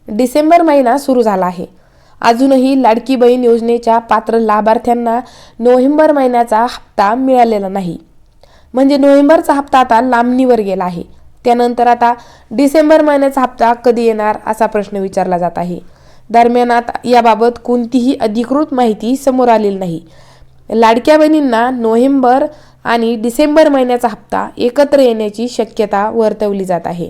डिसेंबर महिना सुरू झाला आहे. अजूनही लाडकी बहीण योजनेच्या पात्र लाभार्थ्यांना नोव्हेंबर महिन्याचा हप्ता मिळालेला नाही. म्हणजे नोव्हेंबरचा हप्ता आता लांबणीवर गेला आहे. त्यानंतर आता डिसेंबर महिन्याचा हप्ता कधी येणार असा प्रश्न विचारला जात आहे. दरम्यान आता याबाबत कोणतीही अधिकृत माहिती समोर आलेली नाही. लाडक्या बहिणींना नोव्हेंबर आणि डिसेंबर महिन्याचा हप्ता एकत्र येण्याची शक्यता वर्तवली जात आहे.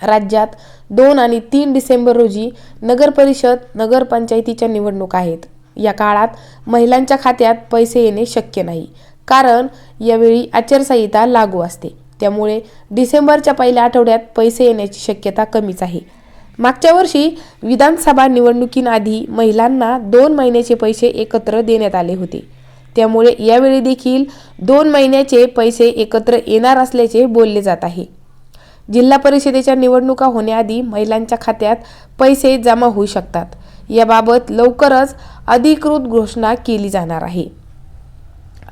राज्यात 2 आणि 3 डिसेंबर रोजी नगरपरिषद नगरपंचायतीच्या निवडणुका आहेत. या काळात महिलांच्या खात्यात पैसे येणे शक्य नाही, कारण यावेळी आचारसंहिता लागू असते. त्यामुळे डिसेंबरच्या पहिल्या आठवड्यात पैसे येण्याची शक्यता कमीच आहे. मागच्या वर्षी विधानसभा निवडणुकीआधी महिलांना 2 महिन्याचे पैसे एकत्र देण्यात आले होते. त्यामुळे यावेळी देखील 2 महिन्याचे पैसे एकत्र येणार असल्याचे बोलले जात आहे. जिल्हा परिषदेच्या निवडणुका होण्याआधी महिलांच्या खात्यात पैसे जमा होऊ शकतात. याबाबत लवकरच अधिकृत घोषणा केली जाणार आहे.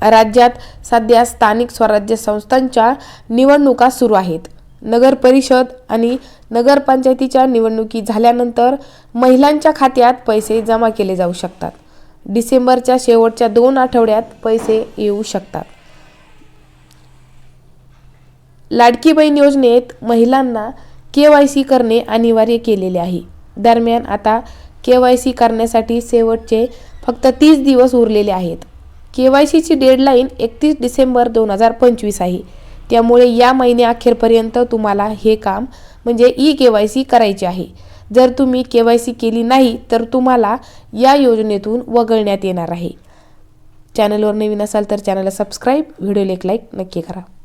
राज्यात सध्या स्थानिक स्वराज्य संस्थांच्या निवडणुका सुरू आहेत. नगर परिषद आणि नगरपंचायतीच्या निवडणुकी झाल्यानंतर महिलांच्या खात्यात पैसे जमा केले जाऊ शकतात. डिसेंबरच्या शेवटच्या 2 आठवड्यात पैसे येऊ शकतात. लाडकी बहीण योजनेत महिलांना KYC करणे अनिवार्य केलेले आहे. दरम्यान आता KYC करण्यासाठी शेवटचे फक्त 30 दिवस उरलेले आहेत. KYCची डेडलाईन 31 डिसेंबर 2025 आहे. त्यामुळे या महिन्याअखेरपर्यंत तुम्हाला हे काम म्हणजे eKYC करायचे आहे. जर तुम्ही KYC केली नाही तर तुम्हाला या योजनेतून वगळण्यात येणार आहे. चॅनलवर नवीन असाल तर चॅनलला सबस्क्राईब, व्हिडिओला एक लाईक नक्की करा.